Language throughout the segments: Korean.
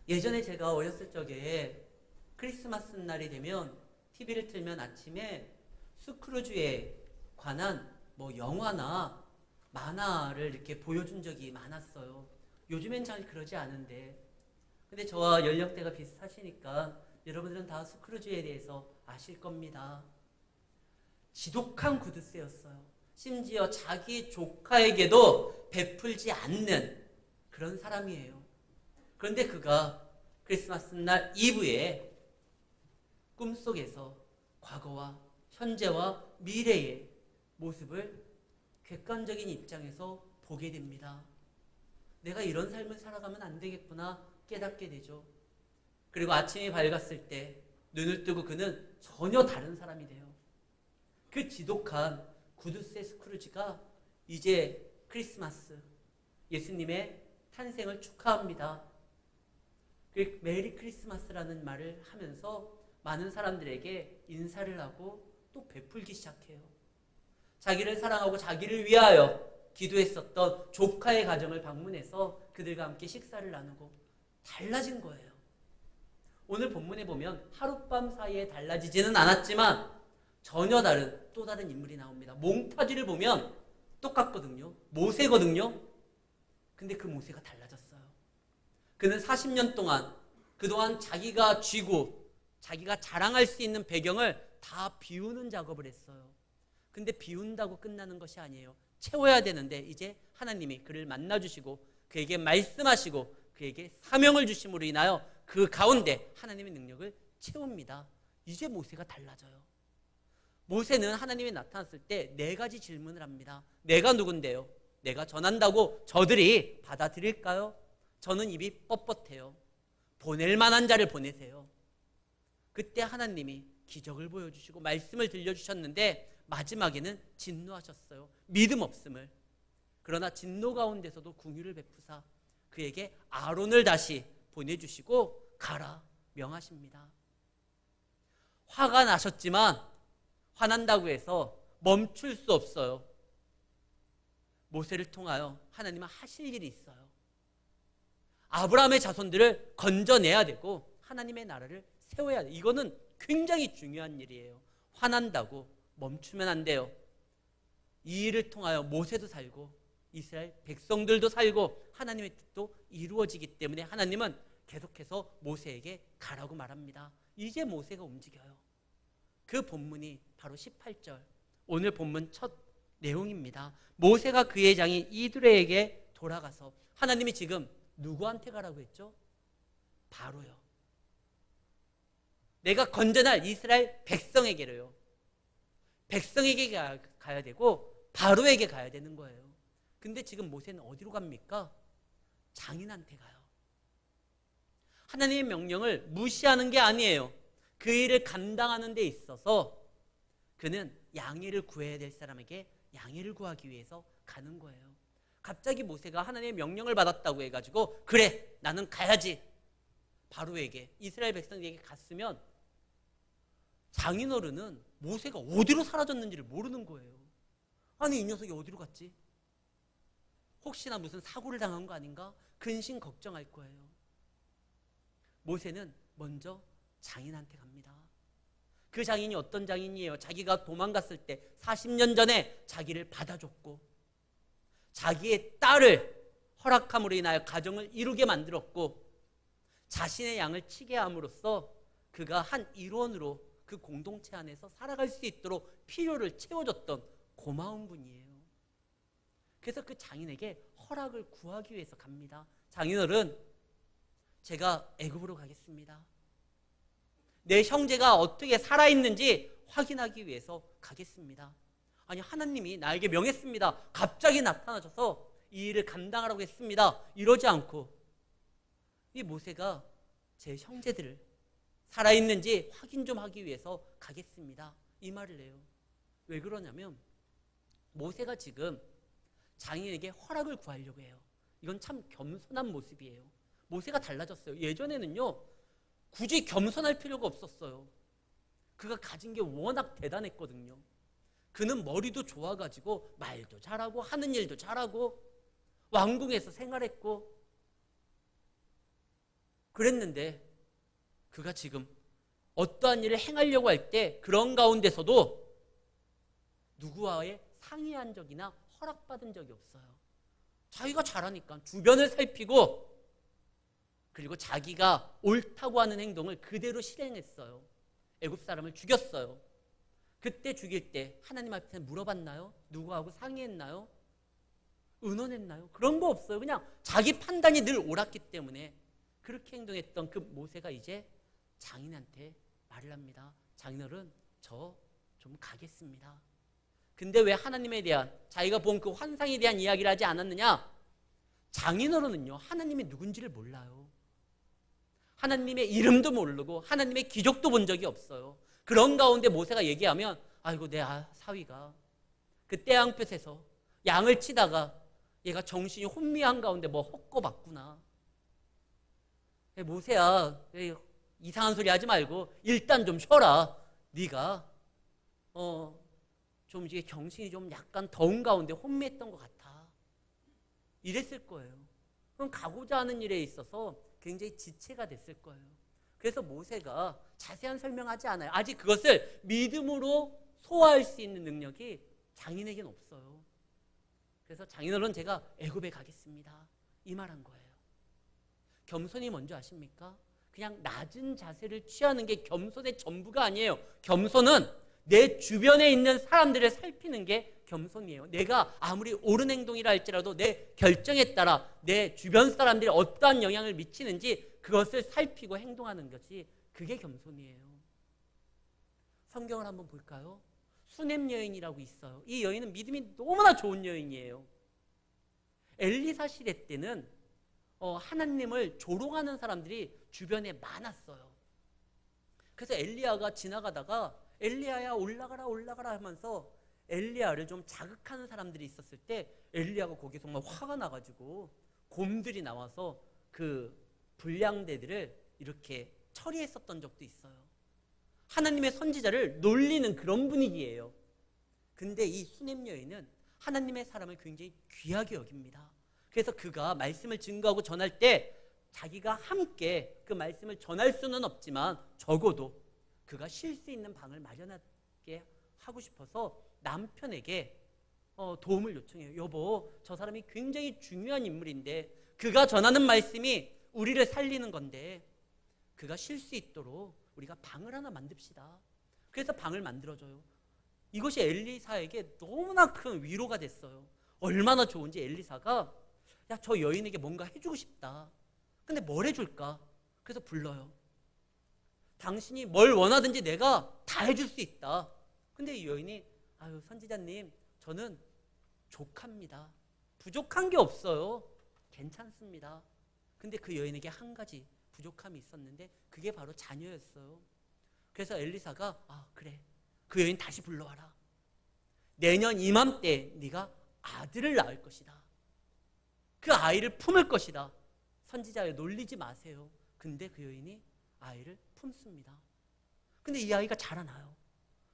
예전에 제가 어렸을 적에 크리스마스 날이 되면 TV를 틀면 아침에 스크루지에 관한 영화나 만화를 이렇게 보여준 적이 많았어요. 요즘엔 잘 그러지 않은데. 근데 저와 연령대가 비슷하시니까 여러분들은 다 스크루지에 대해서 아실 겁니다. 지독한 구두쇠였어요. 심지어 자기 조카에게도 베풀지 않는 그런 사람이에요. 그런데 그가 크리스마스 날 이브에 꿈속에서 과거와 현재와 미래의 모습을 객관적인 입장에서 보게 됩니다. 내가 이런 삶을 살아가면 안 되겠구나 깨닫게 되죠. 그리고 아침이 밝았을 때 눈을 뜨고 그는 전혀 다른 사람이 돼요. 그 지독한 구두쇠 스크루지가 이제 크리스마스, 예수님의 탄생을 축하합니다. 그 메리 크리스마스라는 말을 하면서 많은 사람들에게 인사를 하고 또 베풀기 시작해요. 자기를 사랑하고 자기를 위하여 기도했었던 조카의 가정을 방문해서 그들과 함께 식사를 나누고 달라진 거예요. 오늘 본문에 보면 하룻밤 사이에 달라지지는 않았지만 전혀 다른 또 다른 인물이 나옵니다. 몽타주를 보면 똑같거든요. 모세거든요. 근데 그 모세가 달라졌어요. 그는 40년 동안 그동안 자기가 쥐고 자기가 자랑할 수 있는 배경을 다 비우는 작업을 했어요. 근데 비운다고 끝나는 것이 아니에요. 채워야 되는데 이제 하나님이 그를 만나주시고 그에게 말씀하시고 그에게 사명을 주심으로 인하여 그 가운데 하나님의 능력을 채웁니다. 이제 모세가 달라져요. 모세는 하나님이 나타났을 때 4가지 질문을 합니다. 내가 누군데요? 내가 전한다고 저들이 받아들일까요? 저는 입이 뻣뻣해요. 보낼 만한 자를 보내세요. 그때 하나님이 기적을 보여주시고 말씀을 들려주셨는데 마지막에는 진노하셨어요. 믿음 없음을. 그러나 진노 가운데서도 긍휼을 베푸사 그에게 아론을 다시 보내주시고 가라 명하십니다. 화가 나셨지만 화난다고 해서 멈출 수 없어요. 모세를 통하여 하나님은 하실 일이 있어요. 아브라함의 자손들을 건져내야 되고 하나님의 나라를 세워야 돼요. 이거는 굉장히 중요한 일이에요. 화난다고 멈추면 안 돼요. 이 일을 통하여 모세도 살고 이스라엘 백성들도 살고 하나님의 뜻도 이루어지기 때문에 하나님은 계속해서 모세에게 가라고 말합니다. 이제 모세가 움직여요. 그 본문이 바로 18절 오늘 본문 첫 내용입니다. 모세가 그의 장인 이드로에게 돌아가서 하나님이 지금 누구한테 가라고 했죠? 바로요. 내가 건져날 이스라엘 백성에게로요. 백성에게 가야 되고 바로에게 가야 되는 거예요. 근데 지금 모세는 어디로 갑니까? 장인한테 가요. 하나님의 명령을 무시하는 게 아니에요. 그 일을 감당하는 데 있어서 그는 양해를 구해야 될 사람에게 양해를 구하기 위해서 가는 거예요. 갑자기 모세가 하나님의 명령을 받았다고 해가지고 그래 나는 가야지 바로에게 이스라엘 백성에게 갔으면 장인어른은 모세가 어디로 사라졌는지를 모르는 거예요. 아니 이 녀석이 어디로 갔지? 혹시나 무슨 사고를 당한 거 아닌가? 근심 걱정할 거예요. 모세는 먼저 장인한테 갑니다. 그 장인이 어떤 장인이에요? 자기가 도망갔을 때 40년 전에 자기를 받아줬고 자기의 딸을 허락함으로 인하여 가정을 이루게 만들었고 자신의 양을 치게 함으로써 그가 한 일원으로 그 공동체 안에서 살아갈 수 있도록 필요를 채워줬던 고마운 분이에요. 그래서 그 장인에게 허락을 구하기 위해서 갑니다. 장인어른, 제가 애굽으로 가겠습니다. 내 형제가 어떻게 살아있는지 확인하기 위해서 가겠습니다. 아니 하나님이 나에게 명했습니다. 갑자기 나타나셔서 이 일을 감당하라고 했습니다. 이러지 않고 이 모세가 제 형제들을 살아있는지 확인 좀 하기 위해서 가겠습니다. 이 말을 해요. 왜 그러냐면 모세가 지금 장인에게 허락을 구하려고 해요. 이건 참 겸손한 모습이에요. 모세가 달라졌어요. 예전에는요 굳이 겸손할 필요가 없었어요. 그가 가진 게 워낙 대단했거든요. 그는 머리도 좋아가지고 말도 잘하고 하는 일도 잘하고 왕궁에서 생활했고 그랬는데 그가 지금 어떠한 일을 행하려고 할 때 그런 가운데서도 누구와의 상의한 적이나 허락받은 적이 없어요. 자기가 잘하니까 주변을 살피고 그리고 자기가 옳다고 하는 행동을 그대로 실행했어요. 애굽 사람을 죽였어요. 그때 죽일 때 하나님 앞에 물어봤나요? 누구하고 상의했나요? 의논했나요? 그런 거 없어요. 그냥 자기 판단이 늘 옳았기 때문에 그렇게 행동했던 그 모세가 이제 장인한테 말을 합니다. 장인어른, 저 좀 가겠습니다. 근데 왜 하나님에 대한, 자기가 본 그 환상에 대한 이야기를 하지 않았느냐? 장인어른은요, 하나님이 누군지를 몰라요. 하나님의 이름도 모르고 하나님의 기적도 본 적이 없어요. 그런 가운데 모세가 얘기하면 아이고 내 사위가 그 떼양볕에서 양을 치다가 얘가 정신이 혼미한 가운데 뭐 헛거봤구나. 모세야, 이상한 소리 하지 말고 일단 좀 쉬어라. 네가 좀 이제 정신이 좀 약간 더운 가운데 혼미했던 것 같아. 이랬을 거예요. 그럼 가고자 하는 일에 있어서 굉장히 지체가 됐을 거예요. 그래서 모세가 자세한 설명하지 않아요. 아직 그것을 믿음으로 소화할 수 있는 능력이 장인에게는 없어요. 그래서 장인어른 제가 애굽에 가겠습니다. 이 말한 거예요. 겸손이 뭔지 아십니까? 그냥 낮은 자세를 취하는 게 겸손의 전부가 아니에요. 겸손은 내 주변에 있는 사람들을 살피는 게 겸손이에요. 내가 아무리 옳은 행동이라 할지라도 내 결정에 따라 내 주변 사람들이 어떠한 영향을 미치는지 그것을 살피고 행동하는 것이 그게 겸손이에요. 성경을 한번 볼까요? 수넴 여인이라고 있어요. 이 여인은 믿음이 너무나 좋은 여인이에요. 엘리사 시대 때는 하나님을 조롱하는 사람들이 주변에 많았어요. 그래서 엘리야가 지나가다가 엘리야야 올라가라 하면서 엘리야를 좀 자극하는 사람들이 있었을 때 엘리야가 거기에 정말 화가 나가지고 곰들이 나와서 그 불량대들을 이렇게 처리했었던 적도 있어요. 하나님의 선지자를 놀리는 그런 분위기예요. 근데 이 수넴 여인은 하나님의 사람을 굉장히 귀하게 여깁니다. 그래서 그가 말씀을 증거하고 전할 때 자기가 함께 그 말씀을 전할 수는 없지만 적어도 그가 쉴 수 있는 방을 마련하게 하고 싶어서 남편에게 도움을 요청해요. 여보, 저 사람이 굉장히 중요한 인물인데 그가 전하는 말씀이 우리를 살리는 건데 그가 쉴 수 있도록 우리가 방을 하나 만듭시다. 그래서 방을 만들어줘요. 이것이 엘리사에게 너무나 큰 위로가 됐어요. 얼마나 좋은지 엘리사가 야, 저 여인에게 뭔가 해주고 싶다. 근데 뭘 해줄까? 그래서 불러요. 당신이 뭘 원하든지 내가 다 해줄 수 있다. 근데 이 여인이 아유 선지자님 저는 족합니다. 부족한 게 없어요. 괜찮습니다. 근데 그 여인에게 한 가지 부족함이 있었는데 그게 바로 자녀였어요. 그래서 엘리사가 아 그래 그 여인 다시 불러와라. 내년 이맘때 네가 아들을 낳을 것이다. 그 아이를 품을 것이다. 선지자여 놀리지 마세요. 근데 그 여인이 아이를 품습니다. 근데 이 아이가 자라나요.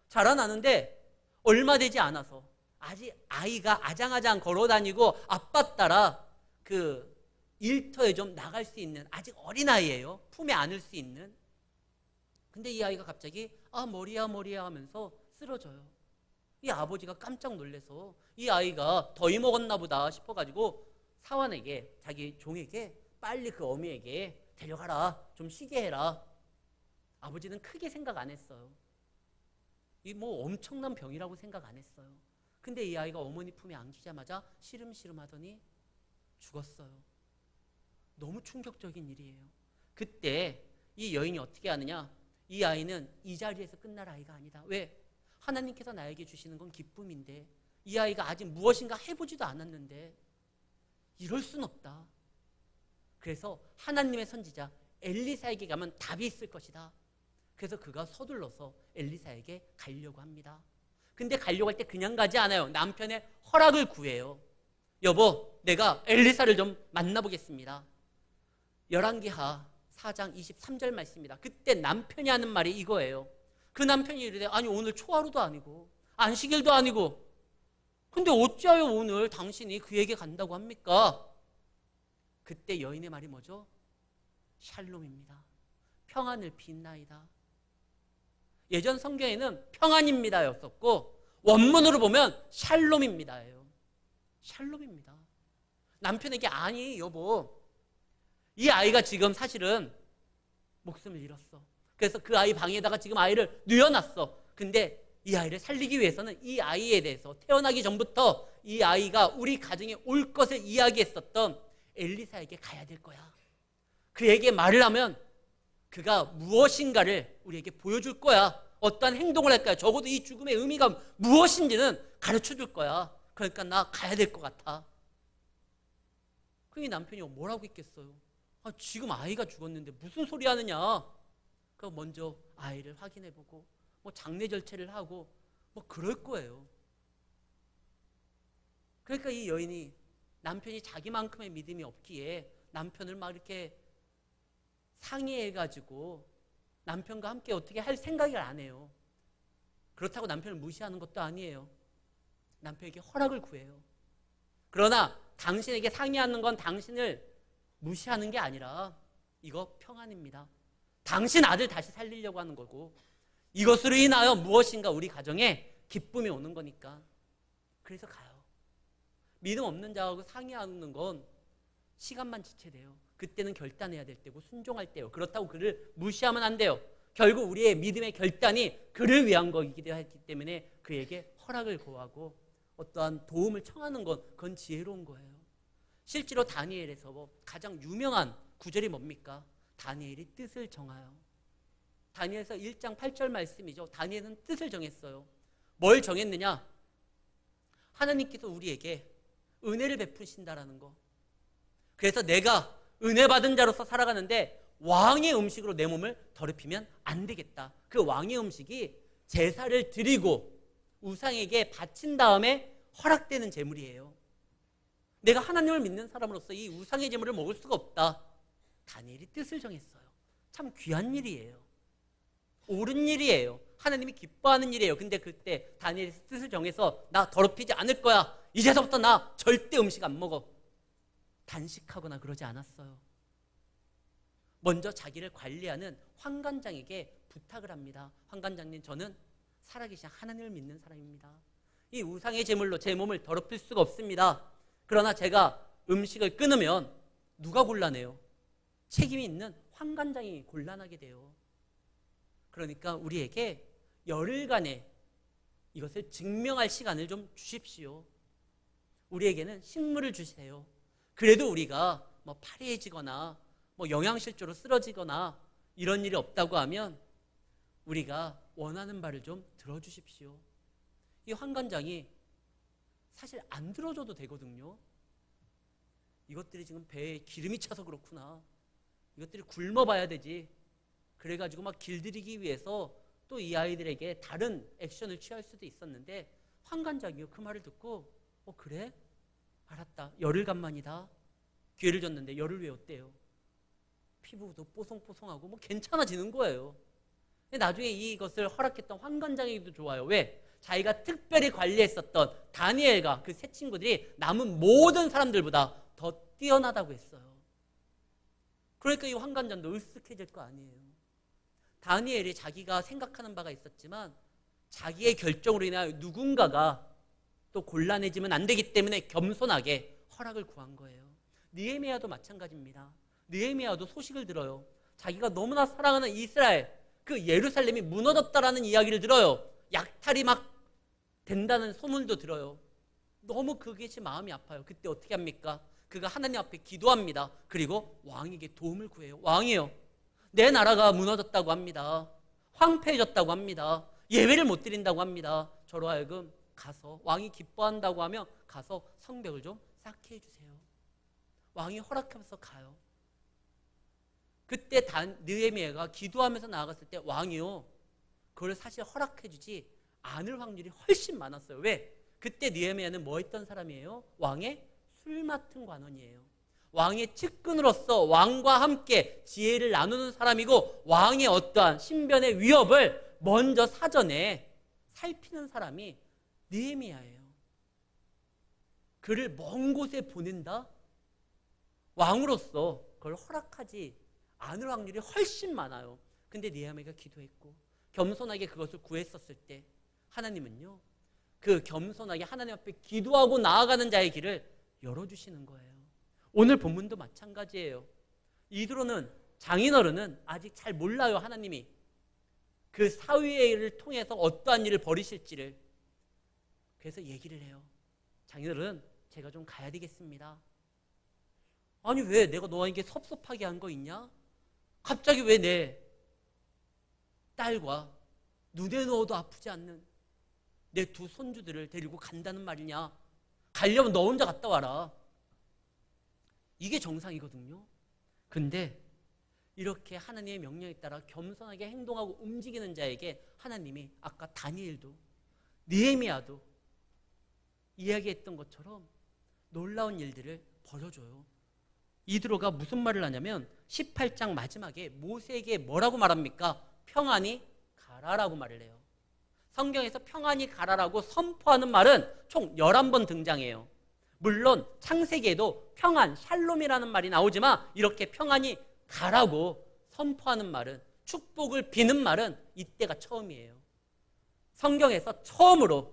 자라나는데 얼마 되지 않아서 아직 아이가 아장아장 걸어다니고 아빠 따라 그 일터에 좀 나갈 수 있는 아직 어린아이예요. 품에 안을 수 있는. 근데 이 아이가 갑자기 아 머리야 하면서 쓰러져요. 이 아버지가 깜짝 놀라서 이 아이가 더위 먹었나 보다 싶어가지고 사환에게 자기 종에게 빨리 그 어미에게 데려가라. 좀 쉬게 해라. 아버지는 크게 생각 안 했어요. 이 뭐 엄청난 병이라고 생각 안 했어요. 근데 이 아이가 어머니 품에 안기자마자 시름시름 하더니 죽었어요. 너무 충격적인 일이에요. 그때 이 여인이 어떻게 하느냐? 이 아이는 이 자리에서 끝날 아이가 아니다. 왜? 하나님께서 나에게 주시는 건 기쁨인데 이 아이가 아직 무엇인가 해보지도 않았는데 이럴 순 없다. 그래서 하나님의 선지자 엘리사에게 가면 답이 있을 것이다. 그래서 그가 서둘러서 엘리사에게 가려고 합니다. 근데 가려고 할 때 그냥 가지 않아요. 남편의 허락을 구해요. 여보, 내가 엘리사를 좀 만나보겠습니다. 열왕기하 4장 23절 말씀입니다. 그때 남편이 하는 말이 이거예요. 그 남편이 이르되 아니 오늘 초하루도 아니고 안식일도 아니고 근데 어찌하여 오늘 당신이 그에게 간다고 합니까? 그때 여인의 말이 뭐죠? 샬롬입니다. 평안을 빚나이다. 예전 성경에는 평안입니다 였었고 원문으로 보면 샬롬입니다예요. 샬롬입니다. 남편에게 아니 여보, 이 아이가 지금 사실은 목숨을 잃었어. 그래서 그 아이 방에다가 지금 아이를 뉘어놨어. 근데 이 아이를 살리기 위해서는 이 아이에 대해서 태어나기 전부터 이 아이가 우리 가정에 올 것을 이야기했었던 엘리사에게 가야 될 거야. 그에게 말을 하면 그가 무엇인가를 우리에게 보여줄 거야. 어떠한 행동을 할 거야. 적어도 이 죽음의 의미가 무엇인지는 가르쳐 줄 거야. 그러니까 나 가야 될 것 같아. 그러니 남편이 뭐라고 했겠어요? 지금 아이가 죽었는데 무슨 소리 하느냐. 그 먼저 아이를 확인해보고 뭐 장례 절차를 하고 뭐 그럴 거예요. 그러니까 이 여인이 남편이 자기만큼의 믿음이 없기에 남편을 막 이렇게 상의해가지고 남편과 함께 어떻게 할 생각을 안 해요. 그렇다고 남편을 무시하는 것도 아니에요. 남편에게 허락을 구해요. 그러나 당신에게 상의하는 건 당신을 무시하는 게 아니라 이거 평안입니다. 당신 아들 다시 살리려고 하는 거고 이것으로 인하여 무엇인가 우리 가정에 기쁨이 오는 거니까. 그래서 가요. 믿음 없는 자하고 상의하는 건 시간만 지체돼요. 그때는 결단해야 될 때고 순종할 때요. 그렇다고 그를 무시하면 안 돼요. 결국 우리의 믿음의 결단이 그를 위한 거이기도 했기 때문에 그에게 허락을 구하고 어떠한 도움을 청하는 건 그건 지혜로운 거예요. 실제로 다니엘에서 가장 유명한 구절이 뭡니까? 다니엘이 뜻을 정하여. 다니엘서 1장 8절 말씀이죠. 다니엘은 뜻을 정했어요. 뭘 정했느냐? 하나님께서 우리에게 은혜를 베푸신다라는 거. 그래서 내가 은혜 받은 자로서 살아가는데 왕의 음식으로 내 몸을 더럽히면 안 되겠다. 그 왕의 음식이 제사를 드리고 우상에게 바친 다음에 허락되는 제물이에요. 내가 하나님을 믿는 사람으로서 이 우상의 제물을 먹을 수가 없다. 다니엘이 뜻을 정했어요. 참 귀한 일이에요. 옳은 일이에요. 하나님이 기뻐하는 일이에요. 근데 그때 다니엘이 뜻을 정해서 나 더럽히지 않을 거야. 이제서부터 나 절대 음식 안 먹어. 단식하거나 그러지 않았어요. 먼저 자기를 관리하는 환관장에게 부탁을 합니다. 환관장님, 저는 살아계신 하나님을 믿는 사람입니다. 이 우상의 제물로 제 몸을 더럽힐 수가 없습니다. 그러나 제가 음식을 끊으면 누가 곤란해요? 책임이 있는 환관장이 곤란하게 돼요. 그러니까 우리에게 열흘간의 이것을 증명할 시간을 좀 주십시오. 우리에게는 식물을 주세요. 그래도 우리가 뭐 파리해지거나 뭐 영양실조로 쓰러지거나 이런 일이 없다고 하면 우리가 원하는 바를 좀 들어주십시오. 이 환관장이 사실 안 들어줘도 되거든요. 이것들이 지금 배에 기름이 차서 그렇구나. 이것들이 굶어봐야 되지. 그래가지고 막 길들이기 위해서 또 이 아이들에게 다른 액션을 취할 수도 있었는데 환관장이요. 그 말을 듣고 그래? 알았다. 열흘간만이다. 기회를 줬는데 열흘 후에 어때요? 피부도 뽀송뽀송하고 뭐 괜찮아지는 거예요. 나중에 이것을 허락했던 환관장에게도 좋아요. 왜? 자기가 특별히 관리했었던 다니엘과 그 세 친구들이 남은 모든 사람들보다 더 뛰어나다고 했어요. 그러니까 이 환관장도 으쓱해질 거 아니에요. 다니엘이 자기가 생각하는 바가 있었지만 자기의 결정으로 인하여 누군가가 또 곤란해지면 안 되기 때문에 겸손하게 허락을 구한 거예요. 느헤미야도 마찬가지입니다. 느헤미야도 소식을 들어요. 자기가 너무나 사랑하는 이스라엘, 그 예루살렘이 무너졌다라는 이야기를 들어요. 약탈이 막 된다는 소문도 들어요. 너무 그것이 마음이 아파요. 그때 어떻게 합니까? 그가 하나님 앞에 기도합니다. 그리고 왕에게 도움을 구해요. 왕이요, 내 나라가 무너졌다고 합니다. 황폐해졌다고 합니다. 예배를 못 드린다고 합니다. 저로 하여금 가서, 왕이 기뻐한다고 하면 가서 성벽을 좀 쌓게 해주세요. 왕이 허락하면서 가요. 그때 느헤미야가 기도하면서 나아갔을 때 왕이요, 그걸 사실 허락해주지 않을 확률이 훨씬 많았어요. 왜? 그때 느헤미야는 뭐 했던 사람이에요? 왕의 술 맡은 관원이에요. 왕의 측근으로서 왕과 함께 지혜를 나누는 사람이고 왕의 어떠한 신변의 위협을 먼저 사전에 살피는 사람이 느헤미야예요. 그를 먼 곳에 보낸다? 왕으로서 그걸 허락하지 않을 확률이 훨씬 많아요. 근데 느헤미야가 기도했고 겸손하게 그것을 구했었을 때 하나님은요, 그 겸손하게 하나님 앞에 기도하고 나아가는 자의 길을 열어주시는 거예요. 오늘 본문도 마찬가지예요. 이드로는, 장인어른은 아직 잘 몰라요. 하나님이 그 사위의 일을 통해서 어떠한 일을 벌이실지를. 그래서 얘기를 해요. 장인어른, 제가 좀 가야 되겠습니다. 아니, 왜 내가 너에게 섭섭하게 한 거 있냐? 갑자기 왜 내 딸과 눈에 넣어도 아프지 않는 내 두 손주들을 데리고 간다는 말이냐? 가려면 너 혼자 갔다 와라. 이게 정상이거든요. 근데 이렇게 하나님의 명령에 따라 겸손하게 행동하고 움직이는 자에게 하나님이 아까 다니엘도 느헤미야도 이야기했던 것처럼 놀라운 일들을 벌여줘요. 이드로가 무슨 말을 하냐면 18장 마지막에 모세에게 뭐라고 말합니까? 평안히 가라라고 말을 해요. 성경에서 평안히 가라라고 선포하는 말은 총 11번 등장해요. 물론 창세기에도 평안, 샬롬이라는 말이 나오지만 이렇게 평안히 가라고 선포하는 말은, 축복을 비는 말은 이때가 처음이에요. 성경에서 처음으로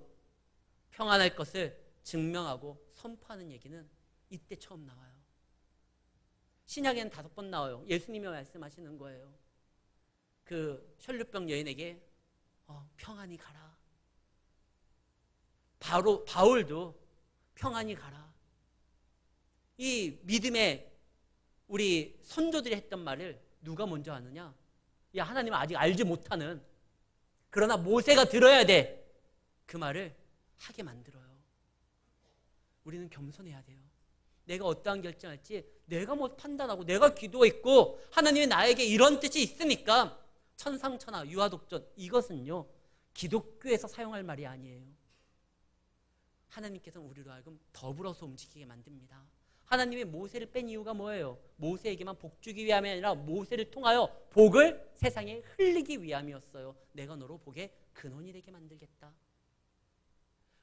평안할 것을 증명하고 선포하는 얘기는 이때 처음 나와요. 신약에는 5번 나와요. 예수님이 말씀하시는 거예요. 그 혈루병 여인에게 평안히 가라. 바울도 평안히 가라. 이 믿음의 우리 선조들이 했던 말을 누가 먼저 하느냐? 야, 하나님은 아직 알지 못하는, 그러나 모세가 들어야 돼, 그 말을 하게 만들어요. 우리는 겸손해야 돼요. 내가 어떠한 결정할지 내가 뭐 판단하고 내가 기도했고 하나님이 나에게 이런 뜻이 있으니까 천상천하 유아독존, 이것은요 기독교에서 사용할 말이 아니에요. 하나님께서는 우리로 하여금 더불어서 움직이게 만듭니다. 하나님이 모세를 뺀 이유가 뭐예요? 모세에게만 복 주기 위함이 아니라 모세를 통하여 복을 세상에 흘리기 위함이었어요. 내가 너로 복의 근원이 되게 만들겠다.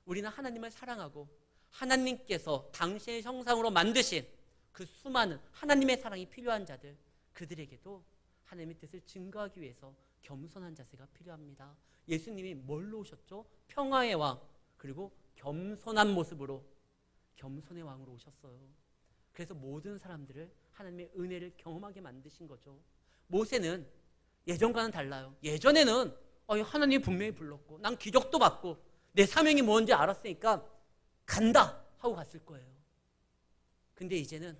우리는 하나님을 사랑하고 하나님께서 당신의 형상으로 만드신 그 수많은 하나님의 사랑이 필요한 자들, 그들에게도 하나님의 뜻을 증거하기 위해서 겸손한 자세가 필요합니다. 예수님이 뭘로 오셨죠? 평화의 왕, 그리고 겸손한 모습으로 겸손의 왕으로 오셨어요. 그래서 모든 사람들을 하나님의 은혜를 경험하게 만드신 거죠. 모세는 예전과는 달라요. 예전에는 하나님이 분명히 불렀고 난 기적도 받고 내 사명이 뭔지 알았으니까 간다 하고 갔을 거예요. 근데 이제는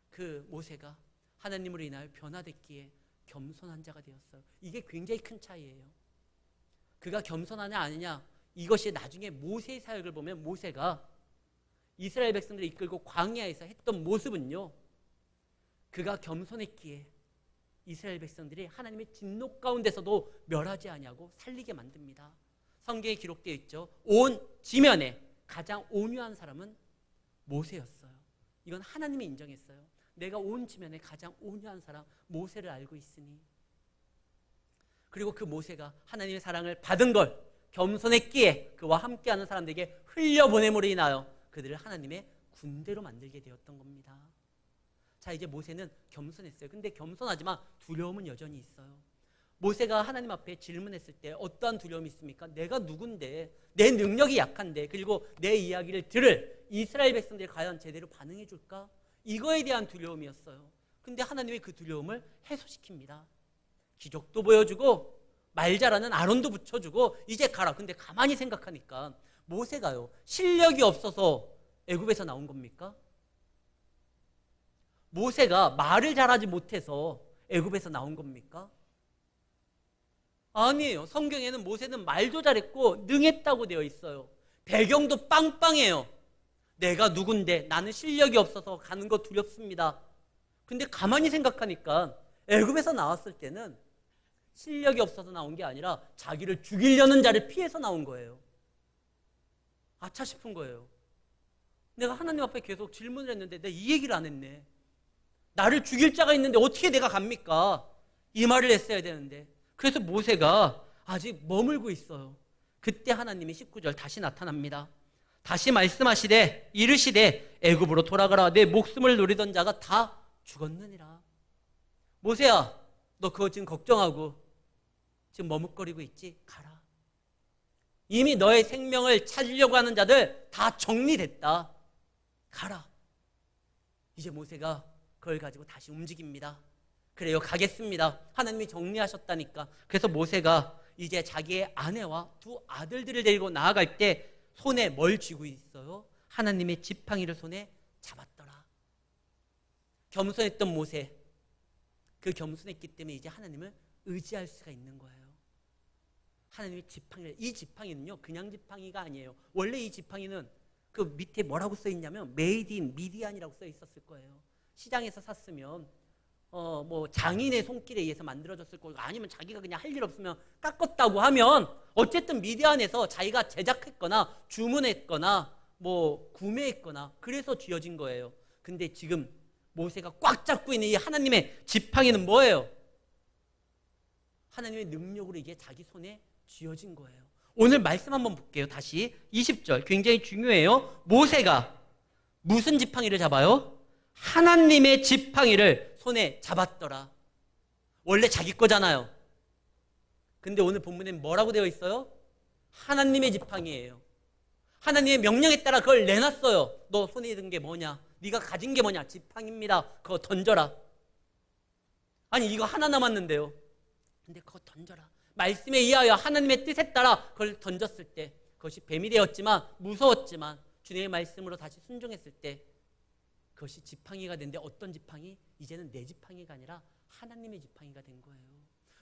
그 모세가 하나님으로 인하여 변화됐기에 겸손한 자가 되었어요. 이게 굉장히 큰 차이예요. 그가 겸손하냐 아니냐, 이것이 나중에 모세의 사역을 보면 모세가 이스라엘 백성들을 이끌고 광야에서 했던 모습은요, 그가 겸손했기에 이스라엘 백성들이 하나님의 진노 가운데서도 멸하지 아니하고 살리게 만듭니다. 성경에 기록되어 있죠. 온 지면에 가장 온유한 사람은 모세였어요. 이건 하나님이 인정했어요. 내가 온 지면에 가장 온유한 사람 모세를 알고 있으니. 그리고 그 모세가 하나님의 사랑을 받은 걸 겸손했기에 그와 함께하는 사람들에게 흘려보냄으로 인하여 그들을 하나님의 군대로 만들게 되었던 겁니다. 자, 이제 모세는 겸손했어요. 근데 겸손하지만 두려움은 여전히 있어요. 모세가 하나님 앞에 질문했을 때 어떠한 두려움이 있습니까? 내가 누군데, 내 능력이 약한데, 그리고 내 이야기를 들을 이스라엘 백성들이 과연 제대로 반응해 줄까? 이거에 대한 두려움이었어요. 근데 하나님이 그 두려움을 해소시킵니다. 기적도 보여주고 말 잘하는 아론도 붙여주고 이제 가라. 근데 가만히 생각하니까 모세가요, 실력이 없어서 애굽에서 나온 겁니까? 모세가 말을 잘하지 못해서 애굽에서 나온 겁니까? 아니에요. 성경에는 모세는 말도 잘했고 능했다고 되어 있어요. 배경도 빵빵해요. 내가 누군데 나는 실력이 없어서 가는 거 두렵습니다. 근데 가만히 생각하니까 애굽에서 나왔을 때는 실력이 없어서 나온 게 아니라 자기를 죽이려는 자를 피해서 나온 거예요. 아차 싶은 거예요. 내가 하나님 앞에 계속 질문을 했는데 내가 이 얘기를 안 했네. 나를 죽일 자가 있는데 어떻게 내가 갑니까? 이 말을 했어야 되는데. 그래서 모세가 아직 머물고 있어요. 그때 하나님이 19절 다시 나타납니다. 다시 말씀하시되 이르시되 애굽으로 돌아가라. 내 목숨을 노리던 자가 다 죽었느니라. 모세야, 너 그거 지금 걱정하고 지금 머뭇거리고 있지? 가라. 이미 너의 생명을 찾으려고 하는 자들 다 정리됐다. 가라. 이제 모세가 그걸 가지고 다시 움직입니다. 그래요, 가겠습니다. 하나님이 정리하셨다니까. 그래서 모세가 이제 자기의 아내와 두 아들들을 데리고 나아갈 때 손에 뭘 쥐고 있어요? 하나님의 지팡이를 손에 잡았더라. 겸손했던 모세, 그 겸손했기 때문에 이제 하나님을 의지할 수가 있는 거예요. 하나님의 지팡이, 이 지팡이는요 그냥 지팡이가 아니에요. 원래 이 지팡이는 그 밑에 뭐라고 써 있냐면 메이드 인 미디안이라고 써 있었을 거예요. 시장에서 샀으면 뭐 장인의 손길에 의해서 만들어졌을 거고, 아니면 자기가 그냥 할 일 없으면 깎았다고 하면 어쨌든 미디안에서 자기가 제작했거나 주문했거나 뭐 구매했거나 그래서 쥐어진 거예요. 근데 지금 모세가 꽉 잡고 있는 이 하나님의 지팡이는 뭐예요? 하나님의 능력으로 이게 자기 손에 쥐어진 거예요. 오늘 말씀 한번 볼게요. 다시 20절 굉장히 중요해요. 모세가 무슨 지팡이를 잡아요? 하나님의 지팡이를 손에 잡았더라. 원래 자기 거잖아요. 근데 오늘 본문엔 뭐라고 되어 있어요? 하나님의 지팡이예요. 하나님의 명령에 따라 그걸 내놨어요. 너 손에 든 게 뭐냐? 네가 가진 게 뭐냐? 지팡이입니다. 그거 던져라. 아니 이거 하나 남았는데요. 근데 그거 던져라. 말씀에 의하여 하나님의 뜻에 따라 그걸 던졌을 때 그것이 뱀이 되었지만 무서웠지만 주님의 말씀으로 다시 순종했을 때 그것이 지팡이가 된데, 어떤 지팡이? 이제는 내 지팡이가 아니라 하나님의 지팡이가 된 거예요.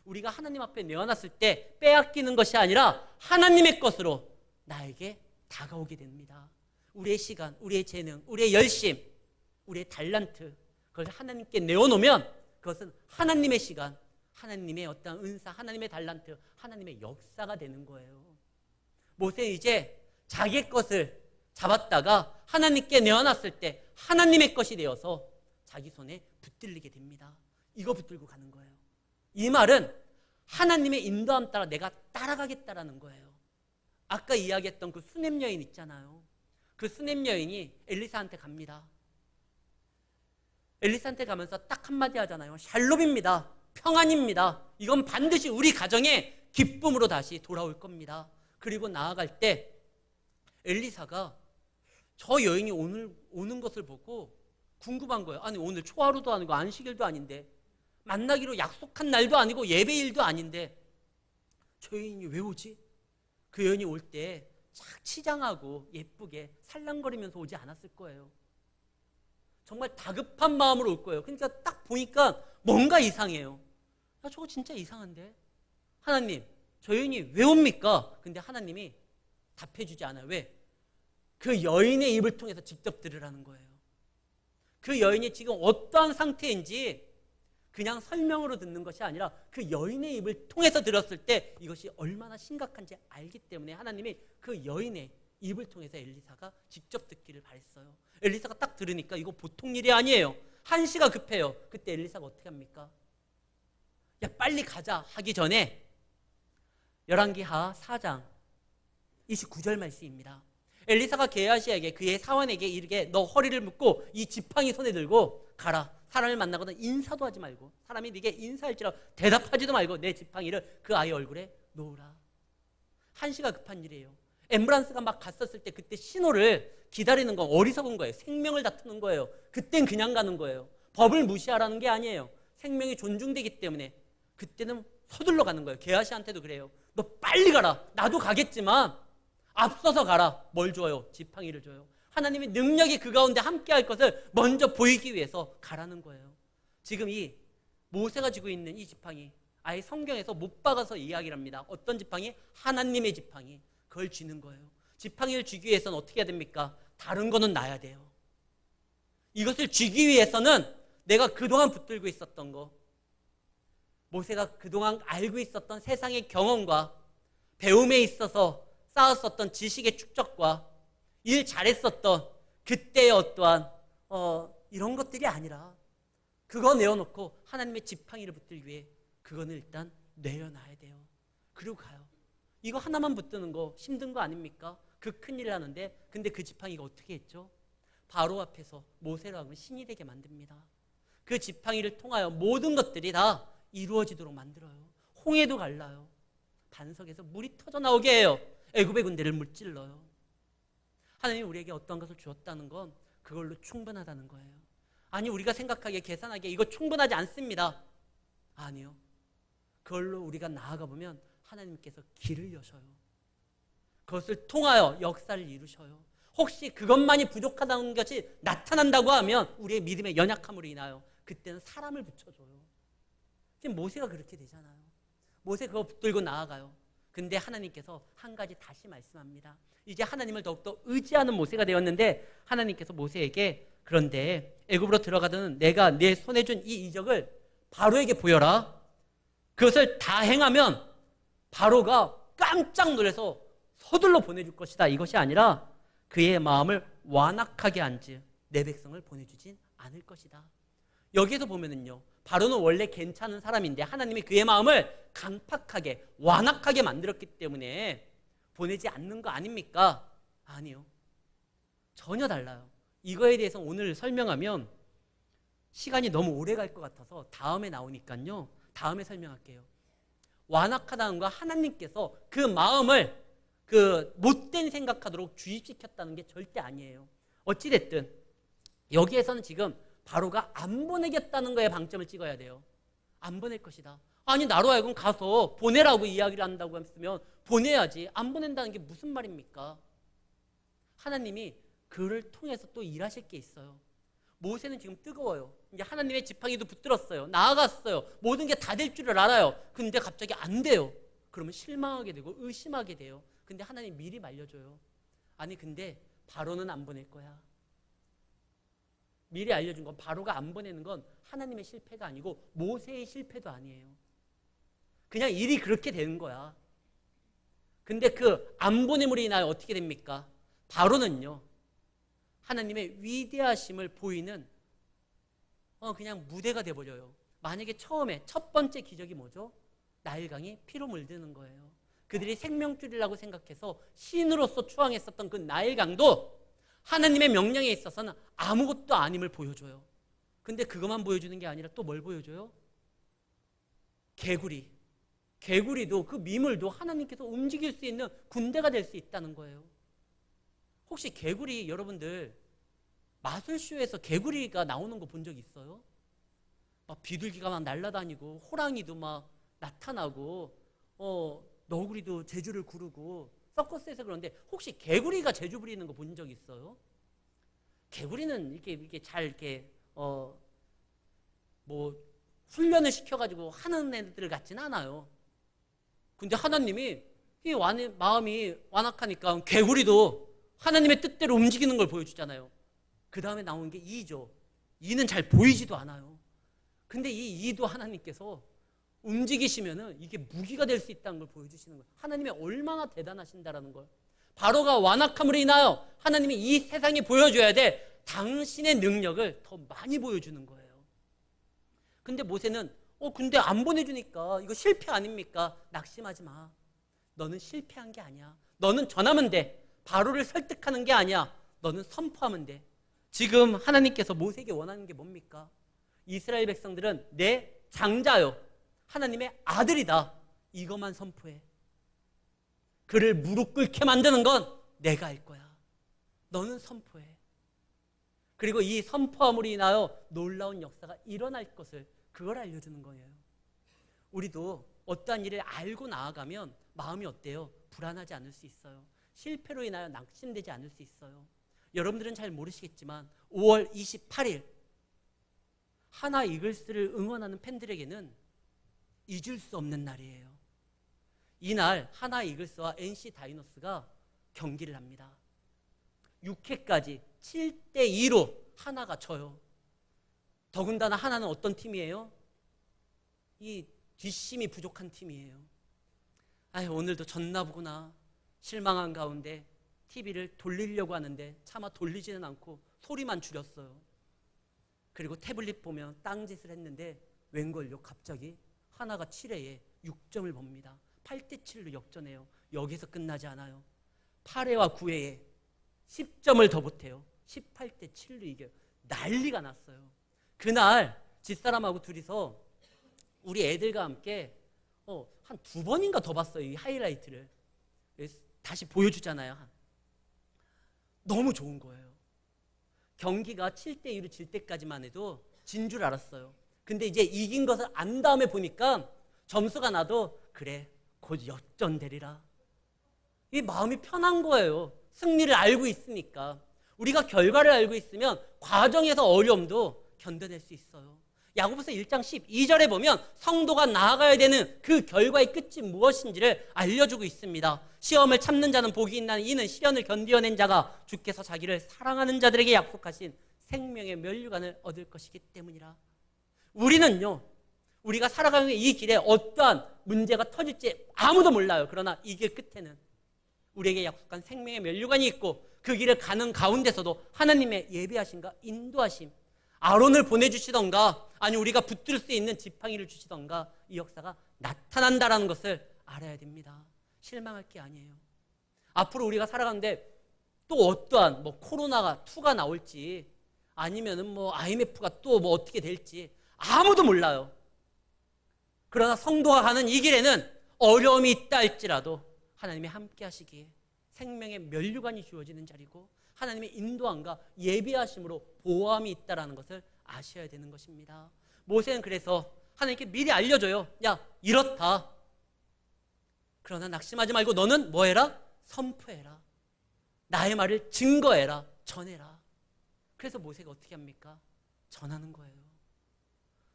우리가 하나님 앞에 내어놨을 때 빼앗기는 것이 아니라 하나님의 것으로 나에게 다가오게 됩니다. 우리의 시간, 우리의 재능, 우리의 열심, 우리의 달란트, 그걸 하나님께 내어놓으면 그것은 하나님의 시간, 하나님의 어떤 은사, 하나님의 달란트, 하나님의 역사가 되는 거예요. 모세는 이제 자기의 것을 잡았다가 하나님께 내어놨을 때 하나님의 것이 되어서 자기 손에 붙들리게 됩니다. 이거 붙들고 가는 거예요. 이 말은 하나님의 인도함 따라 내가 따라가겠다라는 거예요. 아까 이야기했던 그 수넴 여인 있잖아요. 그 수넴 여인이 엘리사한테 갑니다. 엘리사한테 가면서 딱 한마디 하잖아요. 샬롬입니다. 평안입니다. 이건 반드시 우리 가정의 기쁨으로 다시 돌아올 겁니다. 그리고 나아갈 때 엘리사가 저 여인이 오늘 오는 것을 보고 궁금한 거예요. 아니 오늘 초하루도 아니고 안식일도 아닌데, 만나기로 약속한 날도 아니고 예배일도 아닌데 저 여인이 왜 오지? 그 여인이 올 때 착 치장하고 예쁘게 살랑거리면서 오지 않았을 거예요. 정말 다급한 마음으로 올 거예요. 그러니까 딱 보니까 뭔가 이상해요. 야, 저거 진짜 이상한데? 하나님, 저 여인이 왜 옵니까? 근데 하나님이 답해주지 않아요. 왜? 그 여인의 입을 통해서 직접 들으라는 거예요. 그 여인이 지금 어떠한 상태인지 그냥 설명으로 듣는 것이 아니라 그 여인의 입을 통해서 들었을 때 이것이 얼마나 심각한지 알기 때문에 하나님이 그 여인의 입을 통해서 엘리사가 직접 듣기를 바랬어요. 엘리사가 딱 들으니까 이거 보통 일이 아니에요. 한시가 급해요. 그때 엘리사가 어떻게 합니까? 야 빨리 가자 하기 전에 열왕기하 4장 29절 말씀입니다. 엘리사가 게하시에게 그의 사원에게 이르게 너 허리를 묶고 이 지팡이 손에 들고 가라. 사람을 만나거든 인사도 하지 말고, 사람이 네게 인사할지라도 대답하지도 말고 내 지팡이를 그 아이 얼굴에 놓으라. 한시가 급한 일이에요. 앰뷸런스가 막 갔었을 때 그때 신호를 기다리는 건 어리석은 거예요. 생명을 다투는 거예요. 그땐 그냥 가는 거예요. 법을 무시하라는 게 아니에요. 생명이 존중되기 때문에 그때는 서둘러 가는 거예요. 게하시한테도 그래요. 너 빨리 가라. 나도 가겠지만 앞서서 가라. 뭘 줘요? 지팡이를 줘요. 하나님의 능력이 그 가운데 함께 할 것을 먼저 보이기 위해서 가라는 거예요. 지금 이 모세가 쥐고 있는 이 지팡이, 아예 성경에서 못 박아서 이야기를 합니다. 어떤 지팡이? 하나님의 지팡이. 그걸 쥐는 거예요. 지팡이를 쥐기 위해서는 어떻게 해야 됩니까? 다른 거는 놔야 돼요. 이것을 쥐기 위해서는 내가 그동안 붙들고 있었던 거, 모세가 그동안 알고 있었던 세상의 경험과 배움에 있어서 쌓았었던 지식의 축적과 일 잘했었던 그때의 어떠한 이런 것들이 아니라 그거 내어놓고 하나님의 지팡이를 붙들기 위해 그거는 일단 내려놔야 돼요. 그리고 가요. 이거 하나만 붙드는 거 힘든 거 아닙니까? 그 큰일을 하는데, 근데 그 지팡이가 어떻게 했죠? 바로 앞에서 모세로 하면 신이 되게 만듭니다. 그 지팡이를 통하여 모든 것들이 다 이루어지도록 만들어요. 홍해도 갈라요. 반석에서 물이 터져 나오게 해요. 애굽의 군대를 물질러요. 하나님이 우리에게 어떤 것을 주었다는 건 그걸로 충분하다는 거예요. 아니, 우리가 생각하기에 계산하기에 이거 충분하지 않습니다. 아니요. 그걸로 우리가 나아가 보면 하나님께서 길을 여셔요. 그것을 통하여 역사를 이루셔요. 혹시 그것만이 부족하다는 것이 나타난다고 하면 우리의 믿음의 연약함으로 인하여 그때는 사람을 붙여줘요. 지금 모세가 그렇게 되잖아요. 모세 그거 붙들고 나아가요. 근데 하나님께서 한 가지 다시 말씀합니다. 이제 하나님을 더욱더 의지하는 모세가 되었는데 하나님께서 모세에게 그런데 애굽으로 들어가던 내가 내 손에 준 이 이적을 바로에게 보여라. 그것을 다 행하면 바로가 깜짝 놀라서 서둘러 보내줄 것이다. 이것이 아니라 그의 마음을 완악하게 한즉 내 백성을 보내주진 않을 것이다. 여기에서 보면은요, 바로는 원래 괜찮은 사람인데 하나님이 그의 마음을 강팍하게 완악하게 만들었기 때문에 보내지 않는 거 아닙니까? 아니요. 전혀 달라요. 이거에 대해서 오늘 설명하면 시간이 너무 오래 갈 것 같아서 다음에 나오니까요. 다음에 설명할게요. 완악하다는 거 하나님께서 그 마음을 그 못된 생각하도록 주입시켰다는 게 절대 아니에요. 어찌됐든 여기에서는 지금 바로가 안 보내겠다는 거에 방점을 찍어야 돼요. 안 보낼 것이다. 아니, 나로 하여금 가서 보내라고 이야기를 한다고 했으면 보내야지. 안 보낸다는 게 무슨 말입니까? 하나님이 그를 통해서 또 일하실 게 있어요. 모세는 지금 뜨거워요. 이제 하나님의 지팡이도 붙들었어요. 나아갔어요. 모든 게 다 될 줄을 알아요. 근데 갑자기 안 돼요. 그러면 실망하게 되고 의심하게 돼요. 근데 하나님 미리 말려줘요. 아니, 근데 바로는 안 보낼 거야. 미리 알려준 건 바로가 안 보내는 건 하나님의 실패가 아니고 모세의 실패도 아니에요. 그냥 일이 그렇게 되는 거야. 근데 그 안 보냄으로 인하여 어떻게 됩니까? 바로는요, 하나님의 위대하심을 보이는 그냥 무대가 돼버려요. 만약에 처음에 첫 번째 기적이 뭐죠? 나일강이 피로 물드는 거예요. 그들이 생명줄이라고 생각해서 신으로서 추앙했었던 그 나일강도 하나님의 명령에 있어서는 아무것도 아님을 보여줘요. 근데 그것만 보여주는 게 아니라 또 뭘 보여줘요? 개구리. 개구리도 그 미물도 하나님께서 움직일 수 있는 군대가 될 수 있다는 거예요. 혹시 개구리 여러분들 마술쇼에서 개구리가 나오는 거 본 적 있어요? 막 비둘기가 막 날아다니고 호랑이도 막 나타나고 너구리도 제주를 구르고 서커스에서 그런데 혹시 개구리가 제주 부리는 거 본 적 있어요? 개구리는 이렇게 잘 이렇게 뭐 훈련을 시켜가지고 하는 애들 같지는 않아요. 근데 하나님이 이 마음이 완악하니까 개구리도 하나님의 뜻대로 움직이는 걸 보여주잖아요. 그 다음에 나온 게 이죠. 이는 잘 보이지도 않아요. 근데 이 이도 하나님께서 움직이시면은 이게 무기가 될 수 있다는 걸 보여주시는 거예요. 하나님이 얼마나 대단하신다라는 걸. 바로가 완악함으로 인하여 하나님이 이 세상에 보여줘야 돼. 당신의 능력을 더 많이 보여주는 거예요. 근데 모세는 근데 안 보내주니까 이거 실패 아닙니까? 낙심하지 마. 너는 실패한 게 아니야. 너는 전하면 돼. 바로를 설득하는 게 아니야. 너는 선포하면 돼. 지금 하나님께서 모세에게 원하는 게 뭡니까? 이스라엘 백성들은 내 장자요. 하나님의 아들이다. 이것만 선포해. 그를 무릎 꿇게 만드는 건 내가 할 거야. 너는 선포해. 그리고 이 선포함으로 인하여 놀라운 역사가 일어날 것을 그걸 알려주는 거예요. 우리도 어떠한 일을 알고 나아가면 마음이 어때요? 불안하지 않을 수 있어요. 실패로 인하여 낙심되지 않을 수 있어요. 여러분들은 잘 모르시겠지만 5월 28일 하나 이글스를 응원하는 팬들에게는 잊을 수 없는 날이에요. 이날 하나 이글스와 NC 다이노스가 경기를 합니다. 6회까지 7대2로 하나가 져요. 더군다나 하나는 어떤 팀이에요? 이 뒷심이 부족한 팀이에요. 오늘도 졌나 보구나. 실망한 가운데 TV를 돌리려고 하는데 차마 돌리지는 않고 소리만 줄였어요. 그리고 태블릿 보면 딴짓을 했는데 웬걸요? 갑자기 하나가 7회에 6점을 봅니다. 8대7로 역전해요. 여기서 끝나지 않아요. 8회와 9회에 10점을 더 보태요. 18대7로 이겨요. 난리가 났어요. 그날 집사람하고 둘이서 우리 애들과 함께 한 2번인가 더 봤어요. 이 하이라이트를. 다시 보여주잖아요. 너무 좋은 거예요. 경기가 7대2로 질 때까지만 해도 진 줄 알았어요. 근데 이제 이긴 것을 안 다음에 보니까 점수가 나도 그래 곧 역전되리라. 이 마음이 편한 거예요. 승리를 알고 있으니까. 우리가 결과를 알고 있으면 과정에서 어려움도 견뎌낼 수 있어요. 야고보서 1장 12절에 보면 성도가 나아가야 되는 그 결과의 끝이 무엇인지를 알려주고 있습니다. 시험을 참는 자는 복이 있나니 이는 시련을 견디어낸 자가 주께서 자기를 사랑하는 자들에게 약속하신 생명의 면류관을 얻을 것이기 때문이라. 우리는요, 우리가 살아가는 이 길에 어떠한 문제가 터질지 아무도 몰라요. 그러나 이 길 끝에는 우리에게 약속한 생명의 면류관이 있고 그 길을 가는 가운데서도 하나님의 예비하심과 인도하심, 아론을 보내주시던가 아니 우리가 붙들 수 있는 지팡이를 주시던가 이 역사가 나타난다라는 것을 알아야 됩니다. 실망할 게 아니에요. 앞으로 우리가 살아가는데 또 어떠한 코로나가 2가 나올지 아니면은 IMF가 또 어떻게 될지 아무도 몰라요. 그러나 성도가 가는 이 길에는 어려움이 있다 할지라도 하나님이 함께 하시기에 생명의 면류관이 주어지는 자리고 하나님의 인도함과 예비하심으로 보호함이 있다는 것을 아셔야 되는 것입니다. 모세는 그래서 하나님께 미리 알려줘요. 야, 이렇다. 그러나 낙심하지 말고 너는 뭐 해라? 선포해라. 나의 말을 증거해라. 전해라. 그래서 모세가 어떻게 합니까? 전하는 거예요.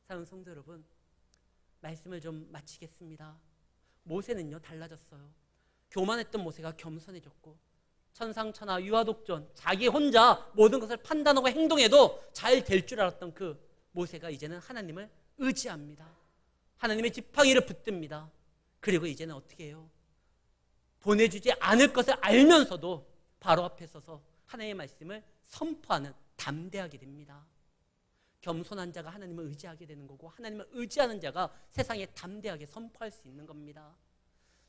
사랑하는 성도 여러분, 말씀을 좀 마치겠습니다. 모세는요 달라졌어요. 교만했던 모세가 겸손해졌고 천상천하 유아독존 자기 혼자 모든 것을 판단하고 행동해도 잘 될 줄 알았던 그 모세가 이제는 하나님을 의지합니다. 하나님의 지팡이를 붙듭니다. 그리고 이제는 어떻게 해요? 보내주지 않을 것을 알면서도 바로 앞에 서서 하나님의 말씀을 선포하는 담대하게 됩니다. 겸손한 자가 하나님을 의지하게 되는 거고 하나님을 의지하는 자가 세상에 담대하게 선포할 수 있는 겁니다.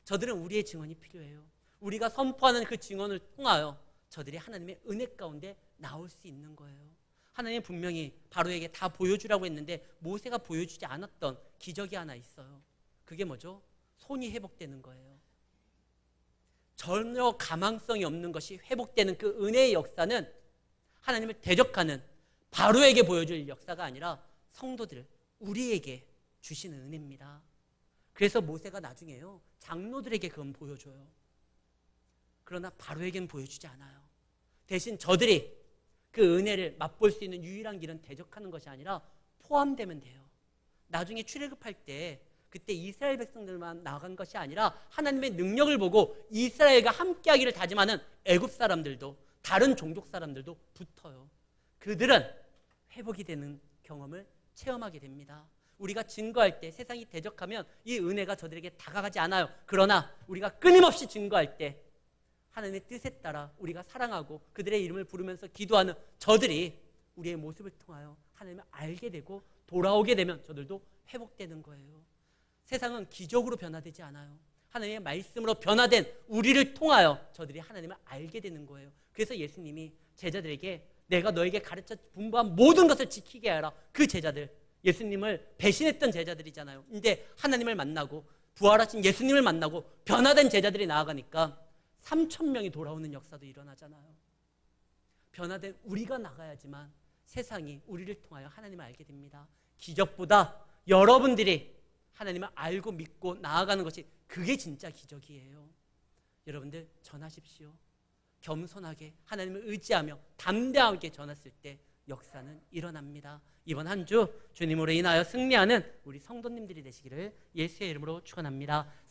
저들은 우리의 증언이 필요해요. 우리가 선포하는 그 증언을 통하여 저들이 하나님의 은혜 가운데 나올 수 있는 거예요. 하나님은 분명히 바로에게 다 보여주라고 했는데 모세가 보여주지 않았던 기적이 하나 있어요. 그게 뭐죠? 손이 회복되는 거예요. 전혀 가망성이 없는 것이 회복되는 그 은혜의 역사는 하나님을 대적하는 바로에게 보여줄 역사가 아니라 성도들, 우리에게 주시는 은혜입니다. 그래서 모세가 나중에요 장로들에게 그건 보여줘요. 그러나 바로에게는 보여주지 않아요. 대신 저들이 그 은혜를 맛볼 수 있는 유일한 길은 대적하는 것이 아니라 포함되면 돼요. 나중에 출애굽할 때 그때 이스라엘 백성들만 나간 것이 아니라 하나님의 능력을 보고 이스라엘과 함께하기를 다짐하는 애굽 사람들도 다른 종족 사람들도 붙어요. 그들은 회복이 되는 경험을 체험하게 됩니다. 우리가 증거할 때 세상이 대적하면 이 은혜가 저들에게 다가가지 않아요. 그러나 우리가 끊임없이 증거할 때 하나님의 뜻에 따라 우리가 사랑하고 그들의 이름을 부르면서 기도하는 저들이 우리의 모습을 통하여 하나님을 알게 되고 돌아오게 되면 저들도 회복되는 거예요. 세상은 기적으로 변화되지 않아요. 하나님의 말씀으로 변화된 우리를 통하여 저들이 하나님을 알게 되는 거예요. 그래서 예수님이 제자들에게 내가 너에게 가르쳐 분부한 모든 것을 지키게 하라. 그 제자들, 예수님을 배신했던 제자들이잖아요. 근데 하나님을 만나고 부활하신 예수님을 만나고 변화된 제자들이 나아가니까 3,000명이 돌아오는 역사도 일어나잖아요. 변화된 우리가 나가야지만 세상이 우리를 통하여 하나님을 알게 됩니다. 기적보다 여러분들이 하나님을 알고 믿고 나아가는 것이 그게 진짜 기적이에요. 여러분들 전하십시오. 겸손하게 하나님을 의지하며 담대하게 전했을 때 역사는 일어납니다. 이번 한 주 주님으로 인하여 승리하는 우리 성도님들이 되시기를 예수의 이름으로 축원합니다.